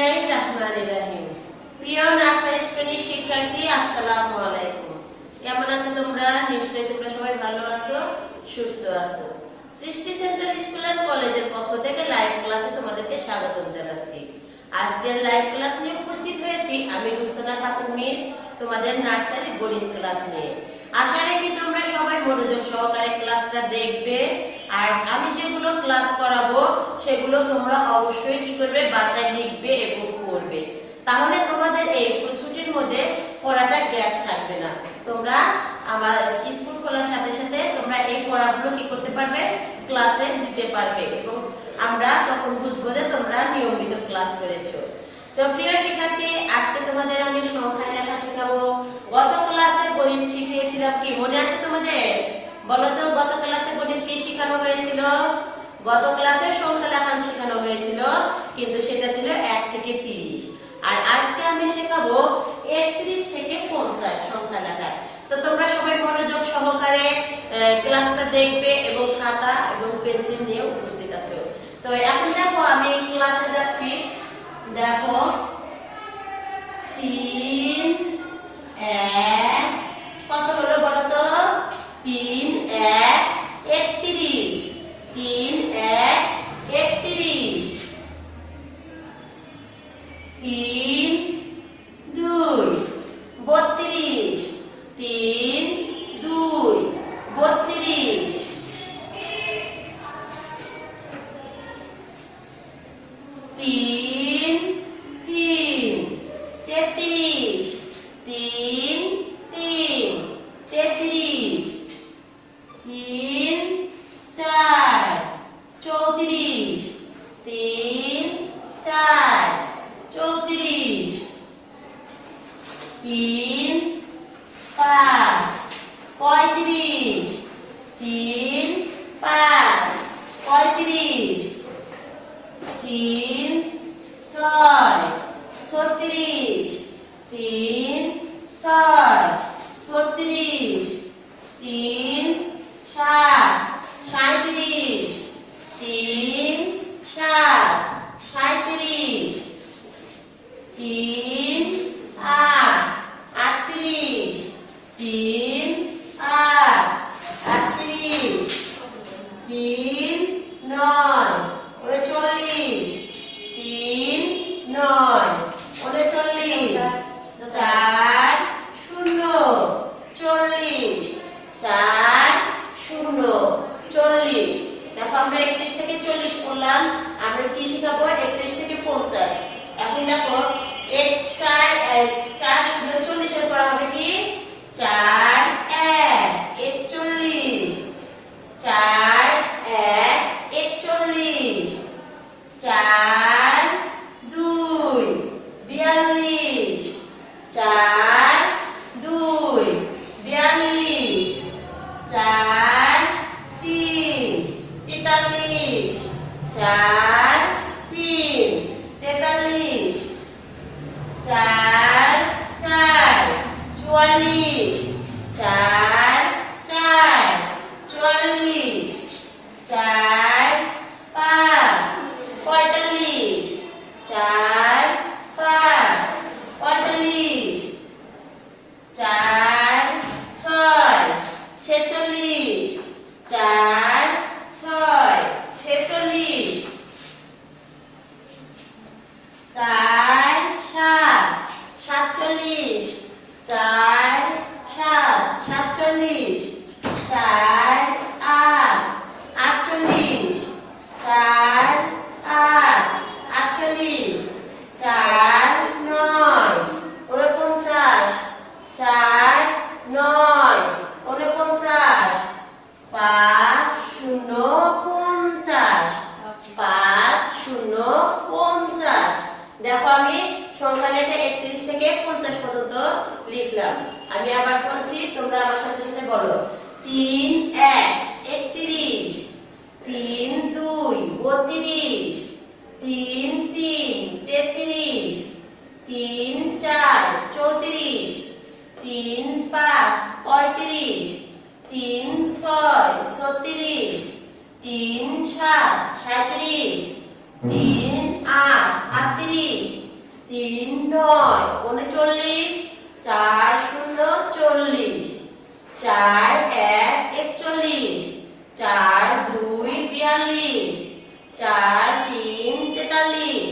বিসমিল্লাহির রহমানির রহিম। প্রিয় নার্সারি শ্রেণীর শিক্ষার্থী, আসসালামু আলাইকুম। কেমন আছো তোমরা? নিশ্চয়ই তোমরা সবাই ভালো আছো, সুস্থ আছো। সৃষ্টি সেন্টার স্কুল এন্ড কলেজের পক্ষ থেকে লাইভ ক্লাসে তোমাদেরকে স্বাগতম জানাচ্ছি। আজকের লাইভ ক্লাস নিয়ে উপস্থিত হয়েছি আমি রুকসানা খাতুন মিস, তোমাদের নার্সারি গণিত ক্লাস নিয়ে। আশা রাখি তোমরা সবাই মনোযোগ সহকারে ক্লাসটা দেখবে, আর আমি যেগুলো ক্লাস করাবো সেগুলো তোমরা অবশ্যই কি করবে, বাসায় লিখবে এবং পড়বে। তাহলে তোমাদের এই ছুটির মধ্যে পড়াটা গ্যাপ থাকবে না। তোমরা আমার স্কুল খোলার সাথে সাথে তোমরা এই পড়াগুলো কি করতে পারবে, ক্লাসে দিতে পারবে, এবং আমরা তখন বুঝবো যে তোমরা নিয়মিত ক্লাস করেছো। তো প্রিয় শিক্ষার্থী, আজকে তোমাদের আমি সংখ্যা লেখা শেখাবো। গত ক্লাসে গণিত শিখিয়েছিলাম, কি মনে আছে তোমাদের? বলো তো, গত ক্লাসে গণিত কি শেখানো হয়েছিল? গত ক্লাসে সংখ্যা লেখা শেখানো হয়েছিল, কিন্তু সেটা ছিল 1 থেকে 30। আর আজকে আমি শেখাবো 31 থেকে 50 সংখ্যা লেখা। তো তোমরা সবাই মনোযোগ সহকারে ক্লাসটা দেখবে এবং খাতা এবং পেন্সিল নিয়ে উপস্থিত আছো। তো এখন দেখো আমি ক্লাসে যাচ্ছি। দেখো 3 1 কত হলো বলো তো? 3 1 31। 3 1 31। 3 2 32। 3 2 32। 3 3 33। 3 3 33। 3 4 34। 3 4 34। 3 5 35। 3 5 35। 3 6 36। 3 6 36। 3 7 37। 3 7 37। 3 8 38। 3 8 38। 3 9 39। 3 9 39। 4 0 40। 4 0 40। দেখো আমরা 31 থেকে 40 পড়লাম, আমরা কি শিখাবো? 31 থেকে 50। এখন দেখো 4 0 40 এর পর হবে কি? 4 1 41। 4 1 41। 4 2 42। 4 2 42। 4 3 43। 4 3 43। 4 4 44। 4 4 44। 4 5 45। 4 5 45। 4 6 46। 4 6 46। 4 7 47। 4 7 47। 4 8 48। 4 8 48। 4 9 49। 4 9 49। 5 0 50। 5 0 50। দেখো আমি সংখ্যা লেখা 31 থেকে 50 পর্যন্ত লিখলাম। আমি আবার বলছি, তোমরা আমার সাথে সাথে বলো। 3 1 31। 3 2 32। 3 3 33। 3 4 34। 3 5 35। 3 6 36। 3 7 37। 3 8 38। 9 39, 4 0 40, 4 1 41, 4 2 42, 4 3 43,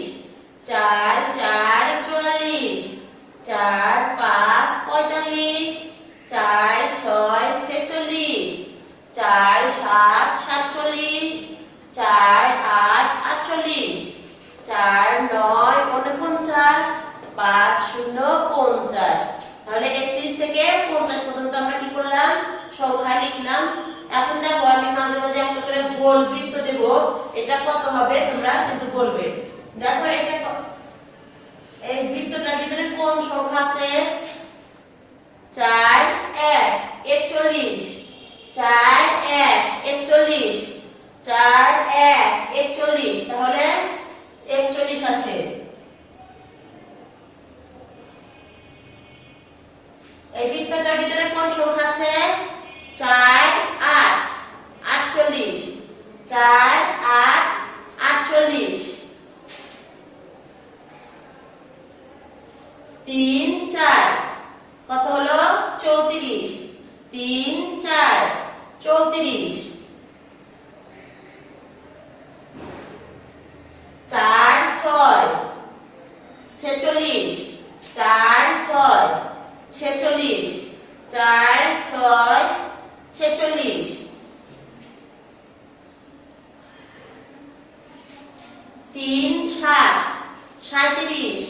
4 4 44, 4 5 45, 4 6 46, 4 7 47, 4 8 48, 4 9 49, 5 0 50। তাহলে 31 থেকে 50 পর্যন্ত আমরা কি করলাম, সংখ্যা লিখলাম। এখন দেখো আমি মাঝে মাঝে একটা করে গোল বৃত্ত দেব, এটা কত হবে তোমরা কিন্তু বলবে। দেখো এটা এই বৃত্তটার ভিতরে কোন সংখ্যা আছে? 4 1 41, 4 1 41, 4 1 41, তাহলে 41 আছে। এই বৃত্তটার ভিতরে কোন সংখ্যা আছে? 4 8 48, 4 8 48, 3 4 কত হলো? 34, 3 4 34, 4 6 46, 4 6 46, 4 6 46, 3 7 37,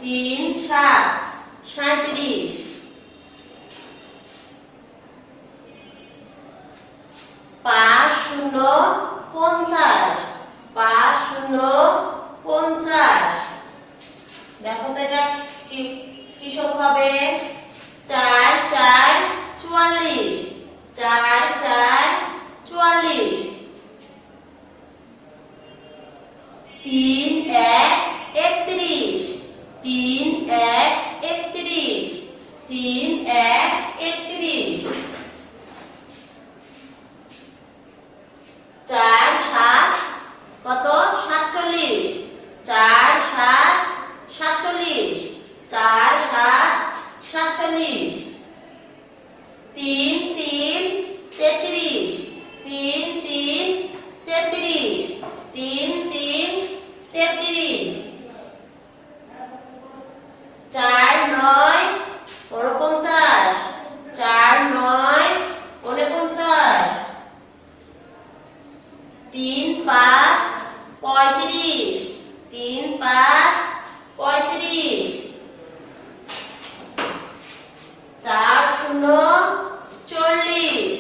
3 7 37, 5 0 50, 5 0 50। দেখো তো এটা কি কি সংখ্যা হবে? 4 4 44, 4 4 44, 3 1 31, 3 1 31, 3 1 31, 4 7 কত? 47, 4 7 47, 4 7 47, 3 3 33, 3 3 33, 3 3 33, 4 9 49, 4 9 49, 3 5 35, 3 5 35, 4 0 40,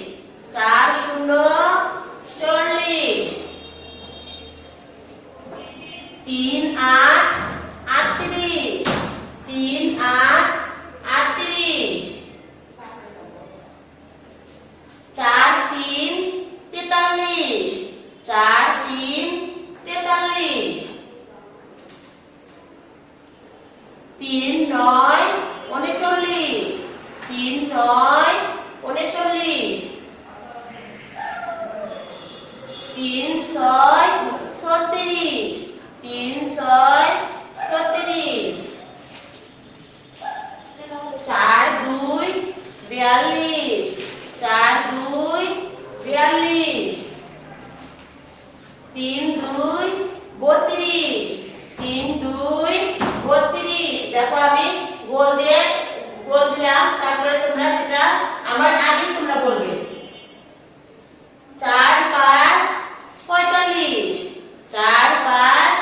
4 0 40, 3 8 38, 3 8 38, 4 3 43, 4 3 43, 3 9 39, 3 9 39, 3 6 36, 3 6 36, 4 2 42, 4 2 42, 3 2 32, 3 2 32। দেখো আমি গোল দিলাম, তারপরে তোমরা সেটা আমার আগে তোমরা বলবে। 4 5 45, 4 5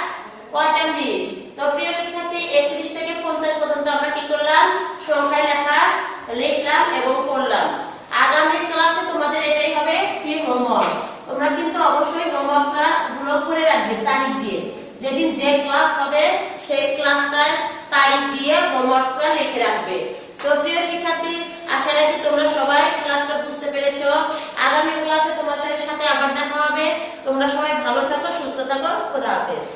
45। তো প্রিয় শিক্ষার্থী 31 থেকে 50 পর্যন্ত আমরা কি করলাম, সংখ্যা লিখলাম এবং পড়লাম। আগামী ক্লাসে তোমাদের এটাই হবে প্রি হোমওয়ার্ক। তোমরা কিন্তু অবশ্যই হোমওয়ার্কটা গুলো করে রাখবে তারিখ দিয়ে। যেদিন যে ক্লাস হবে সেই ক্লাসটার তারিখ দিয়ে হোমওয়ার্কটা লিখে রাখবে। তো প্রিয় শিক্ষার্থী, আশা রাখি তোমরা সবাই ক্লাসটা বুঝতে পেরেছো। আগামী ক্লাসে তোমাদের সাথে আবার দেখা হবে। তোমরা সবাই ভালো থাকো, সুস্থ থাকো। খোদা হাফেজ।